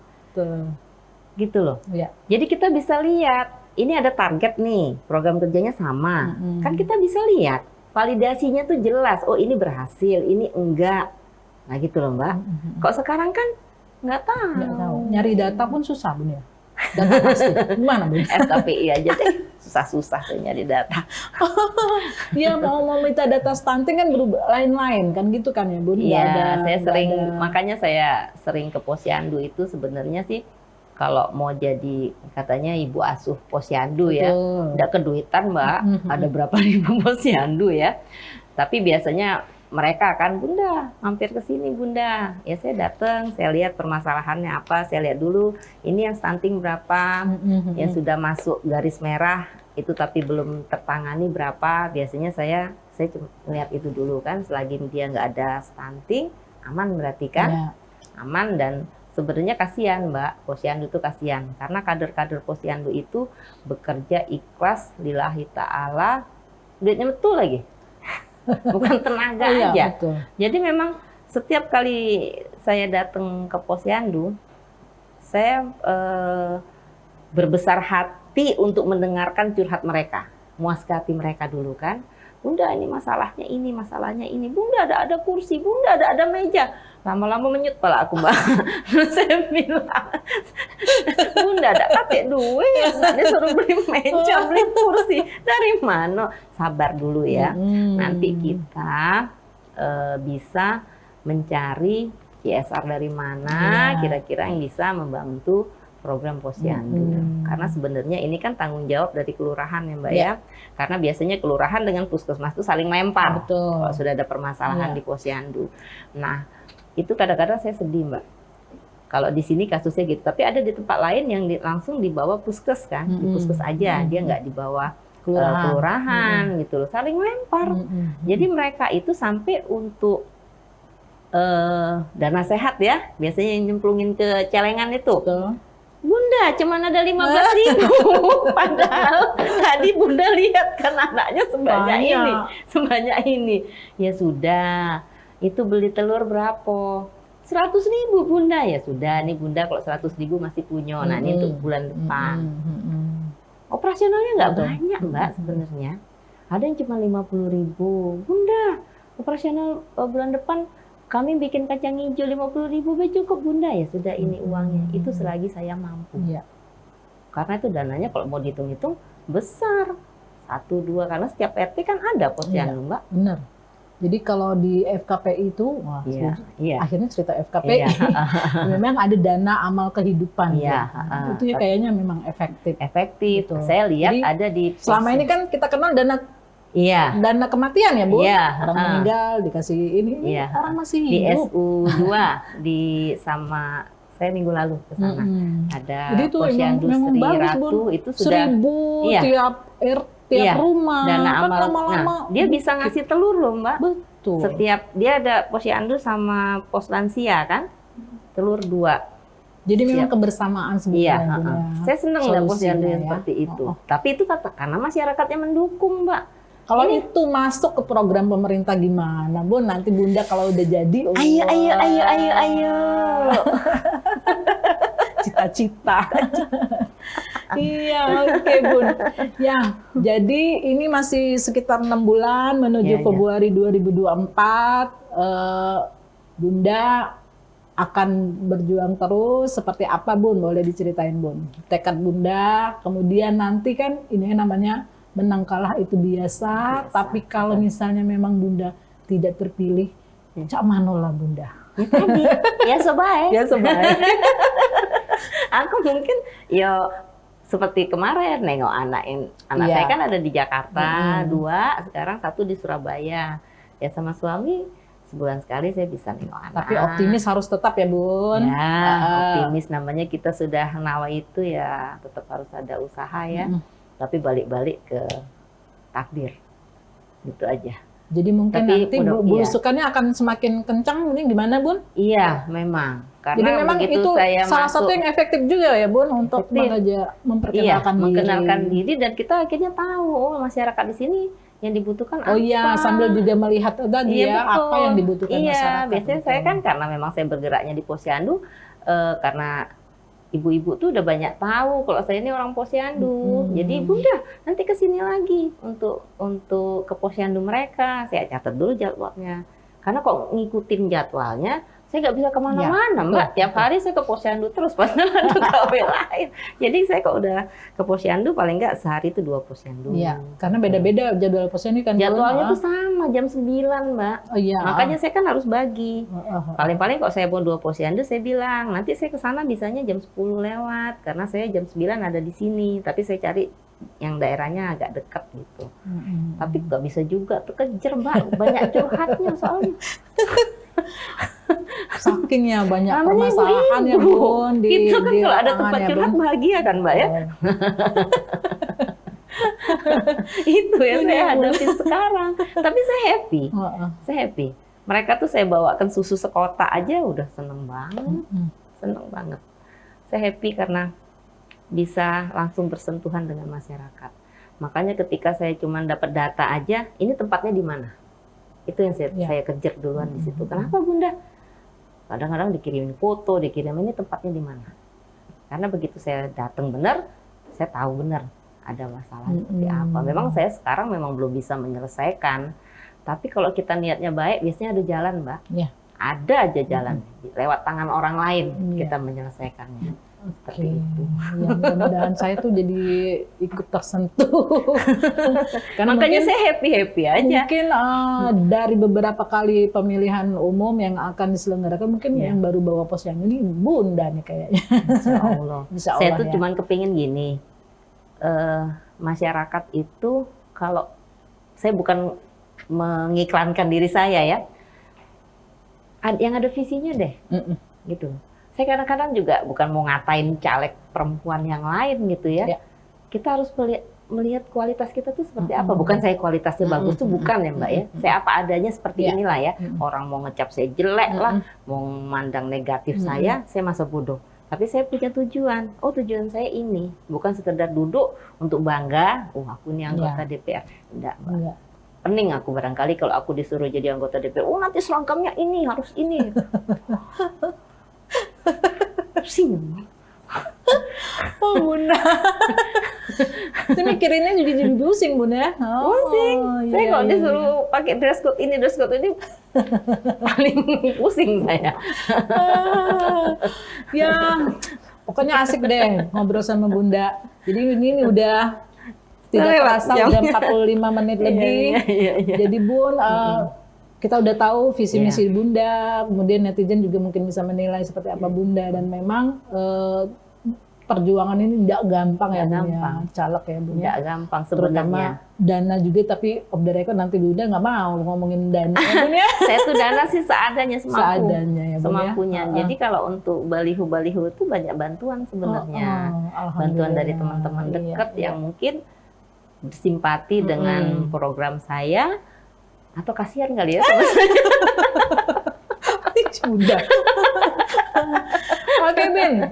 S1: Gitu loh. Jadi kita bisa lihat, ini ada target nih, program kerjanya sama. Kan kita bisa lihat, validasinya tuh jelas, oh ini berhasil, ini enggak. Nah gitu loh Mbak. Kok sekarang kan nggak tahu.
S2: Nyari data pun susah Bun ya? Data pasti. Gimana Bun?
S1: SKPI aja deh, susah-susah tuh nyari data.
S2: Iya, mau minta data stunting kan lain-lain kan gitu kan ya Bun?
S1: Iya, makanya saya sering ke Posyandu itu sebenarnya sih, kalau mau jadi katanya ibu asuh Posyandu ya, udah keduitan Mbak, ada berapa ribu Posyandu ya. Tapi biasanya mereka kan, Bunda mampir ke sini Bunda, ya saya datang, saya lihat permasalahannya apa, saya lihat dulu ini yang stunting berapa, yang sudah masuk garis merah itu tapi belum tertangani berapa. Biasanya saya cuma lihat itu dulu kan, selagi dia nggak ada stunting, aman berarti kan, aman. Dan sebenarnya kasihan Mbak, Posyandu itu kasihan karena kader-kader Posyandu itu bekerja ikhlas lillahi ta'ala, duitnya betul lagi, bukan tenaga aja.
S2: Betul.
S1: Jadi memang setiap kali saya datang ke Posyandu, saya berbesar hati untuk mendengarkan curhat mereka, muaskati mereka dulu kan. Bunda ini masalahnya ini. Bunda ada kursi, Bunda ada meja. Lama-lama menyut pala aku Mbak. Saya bilang, Bunda ada kakek duit, dia suruh beli meja, beli kursi. Dari mana? Sabar dulu ya. Nanti kita bisa mencari CSR dari mana, kira-kira yang bisa membantu program Posyandu. Karena sebenarnya ini kan tanggung jawab dari kelurahan ya Mbak ya. Karena biasanya kelurahan dengan puskesmas itu saling lempar. Kalau sudah ada permasalahan di Posyandu. Nah, itu kadang-kadang saya sedih Mbak. Kalau di sini kasusnya gitu. Tapi ada di tempat lain yang langsung dibawa puskes kan. Di puskes aja, dia nggak dibawa kelurahan gitu loh. Saling lempar. Jadi mereka itu sampai untuk dana sehat ya. Biasanya yang nyemplungin ke celengan itu. Bunda cuman ada 15.000, padahal tadi Bunda lihat kan anaknya sebanyak ini. Ya sudah, itu beli telur berapa? 100.000 Bunda, ya sudah nih Bunda kalau 100.000 masih punya. Nah ini untuk bulan depan. Operasionalnya nggak banyak Mbak sebenarnya. Ada yang cuma 50.000. Bunda, operasional bulan depan kami bikin kacang hijau 50.000 cukup Bunda, ya sudah ini uangnya. Itu selagi saya mampu. Karena itu dananya kalau mau dihitung-hitung besar. 1, 2, karena setiap RT kan ada Posyandu Mbak.
S2: Benar. Jadi kalau di FKPI itu, akhirnya cerita FKPI, memang ada dana amal kehidupan. Itu ya kayaknya memang efektif.
S1: Saya lihat jadi, ada di
S2: selama ini kan kita kenal dana
S1: Iya.
S2: dana kematian ya, Bu?
S1: Iya,
S2: Orang meninggal dikasih ini
S1: Iya.
S2: orang masih
S1: Di
S2: hidup.
S1: SU2 di sama saya minggu lalu ke sana. Ada
S2: Jadi itu
S1: Posyandu
S2: memang
S1: Sri
S2: bagus,
S1: Ratu
S2: Bun.
S1: itu sudah
S2: 1.000
S1: iya.
S2: tiap
S1: Iya,
S2: rumah.
S1: dana
S2: Kan
S1: amal.
S2: lama-lama
S1: Nah, dia bisa ngasih telur loh, Mbak.
S2: betul.
S1: Setiap dia ada posyandu sama pos lansia kan, telur 2.
S2: Jadi memang
S1: Siap.
S2: kebersamaan
S1: Iya,
S2: sebenarnya. Bun, ya.
S1: saya seneng lah posyandu
S2: Solusinya
S1: yang
S2: ya.
S1: seperti itu.
S2: Oh.
S1: Tapi itu karena masyarakatnya mendukung, Mbak.
S2: Kalau itu masuk ke program pemerintah gimana, Bun? Nanti Bunda kalau udah jadi,
S1: Ayo.
S2: cita-cita. Iya, oke Bun. Ya, jadi ini masih sekitar 6 bulan menuju
S1: Iya, iya.
S2: Februari 2024. Bunda akan berjuang terus seperti apa, Bun? Boleh diceritain, Bun? Tekad Bunda, kemudian nanti kan ini namanya menang kalah itu biasa, tapi kalau misalnya memang Bunda tidak terpilih, cak manolah Bunda.
S1: Ya tadi, ya sobae.
S2: Ya sebaik.
S1: Aku mungkin ya seperti kemarin nengok anak
S2: Iya.
S1: saya kan ada di Jakarta 2, sekarang 1 di Surabaya. Ya sama suami sebulan sekali saya bisa nengok anak.
S2: Tapi optimis harus tetap ya, Bun.
S1: Ya, optimis namanya kita sudah nawa itu ya tetap harus ada usaha ya. Tapi balik-balik ke takdir. Gitu aja.
S2: Jadi mungkin
S1: Tapi
S2: nanti
S1: iya.
S2: belusukannya akan semakin kencang, ini gimana, Bun?
S1: Iya, memang. Karena
S2: Jadi memang
S1: begitu
S2: itu
S1: saya
S2: salah
S1: masuk,
S2: satu yang efektif juga ya, Bun, untuk memperkenalkan diri.
S1: mengenalkan diri dan kita akhirnya tahu oh masyarakat di sini yang dibutuhkan
S2: Oh iya,
S1: apa.
S2: sambil juga melihat tadi
S1: Iya,
S2: ya
S1: betul.
S2: apa yang dibutuhkan
S1: Iya,
S2: masyarakat.
S1: biasanya
S2: betul.
S1: saya kan karena memang saya bergeraknya di posyandu, karena ibu-ibu tuh udah banyak tahu kalau saya ini orang posyandu. Jadi Bunda nanti kesini lagi untuk ke posyandu mereka. Saya catat dulu jadwalnya. Karena kok ngikutin jadwalnya, saya nggak bisa kemana-mana,
S2: Ya,
S1: Mbak.
S2: betul,
S1: Tiap hari saya ke posyandu terus, padahal ada KW lain. Jadi saya kok udah ke posyandu paling nggak sehari itu 2 posyandu.
S2: Iya, karena beda-beda jadwal posyandu kan. Bun.
S1: Jadwalnya tuh sama jam 9, Mbak.
S2: Oh iya.
S1: Makanya saya kan harus bagi.
S2: Oh.
S1: Paling-paling kalau saya mau 2 posyandu, saya bilang, nanti saya ke sana bisanya jam 10 lewat. Karena saya jam 9 ada di sini. Tapi saya cari yang daerahnya agak dekat gitu. Tapi nggak bisa juga, tuh kejar, Mbak. Banyak curhatnya soalnya.
S2: Sakingnya banyak
S1: Namanya
S2: permasalahan ya,
S1: ibu-ibu.
S2: Bun.
S1: Itu kan kalau ada
S2: lapangan
S1: tempat
S2: ya,
S1: curhat
S2: Bun.
S1: bahagia kan, Mbak ya? Itu yang saya hadapin sekarang. Tapi saya happy. Saya happy. Mereka tuh saya bawakan susu sekota aja udah seneng banget. Seneng banget. Saya happy karena bisa langsung bersentuhan dengan masyarakat. Makanya ketika saya cuma dapat data aja, ini tempatnya di mana? Itu yang saya kejar duluan di situ. Kenapa, Bunda? Kadang-kadang dikirimin foto, dikirimin ini tempatnya di mana. Karena begitu saya datang benar, saya tahu benar ada masalah seperti apa. Memang saya sekarang memang belum bisa menyelesaikan. Tapi kalau kita niatnya baik, biasanya ada jalan, Mbak.
S2: Ya.
S1: Ada aja jalan. Lewat tangan orang lain kita menyelesaikannya. Seperti itu.
S2: Ya, mudah-mudahan saya tuh jadi ikut tersentuh. Karena
S1: Makanya
S2: mungkin,
S1: saya happy-happy aja.
S2: mungkin dari beberapa kali pemilihan umum yang akan diselenggarakan, mungkin yang baru bawa posyandu ini Bunda nih kayaknya.
S1: Insya Allah.
S2: Insya Allah
S1: Saya tuh
S2: ya.
S1: cuman kepingin gini, masyarakat itu kalau saya bukan mengiklankan diri saya ya, yang ada visinya deh, gitu. Saya kadang-kadang juga bukan mau ngatain caleg perempuan yang lain gitu ya.
S2: Ya.
S1: Kita harus melihat kualitas kita tuh seperti apa. Bukan saya kualitasnya bagus tuh bukan ya, Mbak ya. Saya apa adanya seperti inilah ya. Orang mau ngecap saya jelek lah, mau memandang negatif saya masa bodoh. Tapi saya punya tujuan. Oh, tujuan saya ini bukan sekedar duduk untuk bangga. Oh, aku ini anggota DPR. Enggak, Mbak.
S2: Iya.
S1: Pening aku barangkali kalau aku disuruh jadi anggota DPR. Oh, nanti seragamnya ini harus ini. Pusing.
S2: Oh, Bunda. Saya mikirinnya jadi pusing, Bun ya.
S1: Pusing. Saya kalau disuruh pakai dress code ini paling pusing saya.
S2: Ya, pokoknya asik deh ngobrol sama Bunda. Jadi ini udah tidak terasa udah 45 menit lebih. Jadi Bun, kita udah tahu visi misi Bunda, kemudian netizen juga mungkin bisa menilai seperti apa Bunda, dan memang perjuangan ini tidak gampang ya,
S1: Nggak
S2: Bun, ya.
S1: gampang.
S2: Caleg ya, Bun.
S1: Nggak gampang
S2: Terutama
S1: sebenarnya.
S2: dana juga, tapi off the record nanti Bunda nggak mau ngomongin dana ya, Bun ya.
S1: Saya tuh dana sih seadanya, semampu.
S2: Seadanya ya, Bun,
S1: Semampunya.
S2: ya.
S1: Jadi kalau untuk baliho-baliho itu banyak bantuan sebenarnya. Bantuan dari teman-teman dekat yang mungkin bersimpati dengan program saya, atau kasihan kali ya sama saya.
S2: Sudah. Oke, Bin.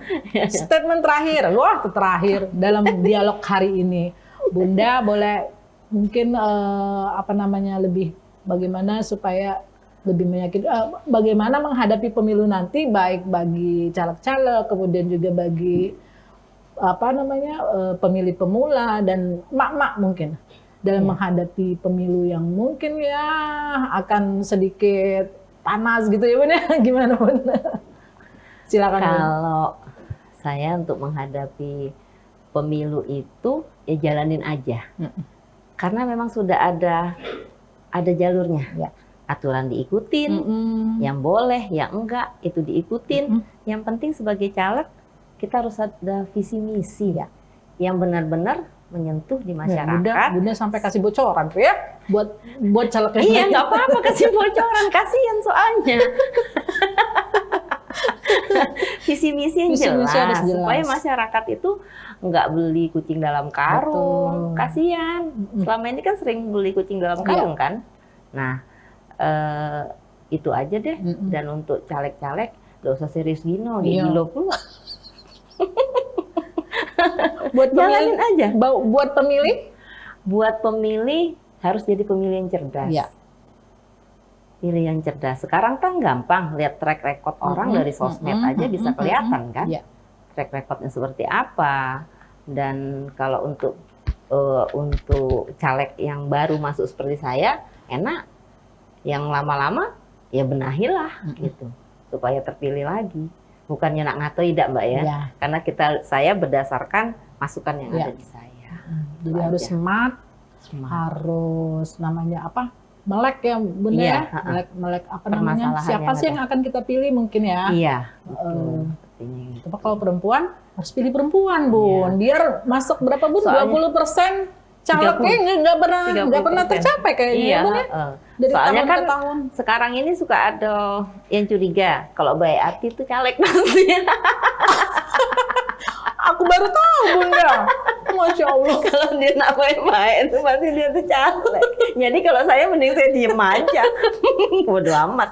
S2: Statement terakhir. Wah, terakhir dalam dialog hari ini. Bunda boleh mungkin lebih bagaimana supaya lebih meyakinkan bagaimana menghadapi pemilu nanti, baik bagi caleg-caleg, kemudian juga bagi pemilih pemula dan mak-mak mungkin dalam menghadapi pemilu yang mungkin ya akan sedikit panas gitu ya, Bun ya. Gimana, Bun? Silakan, Bun.
S1: Kalau saya untuk menghadapi pemilu itu ya jalanin aja. Karena memang sudah ada jalurnya.
S2: Ya.
S1: Aturan diikutin, yang boleh, yang enggak itu diikutin. Yang penting sebagai caleg kita harus ada visi misi ya, yang benar-benar menyentuh di masyarakat.
S2: Bunda sampai kasih bocoran tuh ya buat caleg.
S1: Iya, nggak apa-apa kasih bocoran, kasihan soalnya. Visi misi yang jelas, supaya masyarakat itu nggak beli kucing dalam karung. Kasihan. Selama ini kan sering beli kucing dalam karung kan. Nah, itu aja deh. Dan untuk caleg-caleg nggak usah serius gino, gilo pula.
S2: Buat
S1: jalanin aja.
S2: Buat
S1: pemilih harus jadi pemilih yang cerdas.
S2: Ya.
S1: Pilih yang cerdas. Sekarang kan gampang lihat track record orang dari sosmed aja bisa kelihatan kan. Track recordnya seperti apa. Dan kalau untuk caleg yang baru masuk seperti saya, enak. Yang lama-lama ya benahilah gitu supaya terpilih lagi. Bukannya nak ngato tidak, Mbak ya. Karena saya berdasarkan masukan yang ada di saya.
S2: Jadi harus smart, harus melek ya, Bunda ya. Melek siapa sih yang akan kita pilih mungkin ya. Iya. Tapi kalau perempuan harus pilih perempuan, Bun. Biar masuk berapa, Bun? 20% calegnya nggak pernah tercapai kayaknya, Bun ya. Dari
S1: soalnya
S2: tahun
S1: kan
S2: ke tahun.
S1: Sekarang ini suka ada yang curiga kalau baik hati itu caleg pasti.
S2: Aku baru tahu, Bunda. Masya Allah.
S1: Kalau dia nak baik-baik itu pasti dia tuh caleg. Jadi kalau saya mending saya diem aja. Bodoh amat.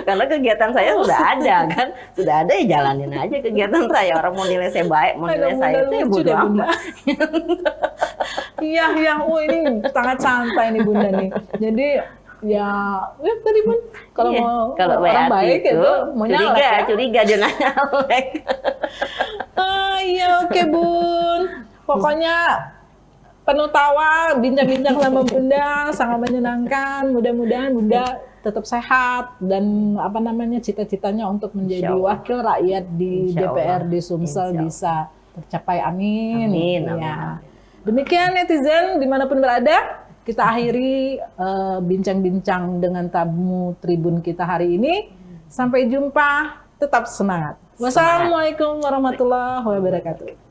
S1: Karena kegiatan saya sudah ada kan. Sudah ada ya jalanin aja kegiatan saya. Orang mau nilai saya baik, mau nilai saya itu ya bodoh amat.
S2: Iya, ini sangat santai nih Bunda nih. Jadi ya tadi Bun, kalau orang baik itu mau nyalek,
S1: curiga dia nyalek.
S2: Iya, oke Bun. Pokoknya penuh tawa, bincang-bincang sama Bunda sangat menyenangkan. Mudah-mudahan Bunda tetap sehat dan cita-citanya untuk menjadi wakil rakyat di DPRD Sumsel bisa tercapai. Amin.
S1: Amin.
S2: Ya. Demikian netizen dimanapun berada, kita akhiri bincang-bincang dengan tamu Tribun kita hari ini. Sampai jumpa, tetap semangat. Wassalamualaikum warahmatullahi wabarakatuh.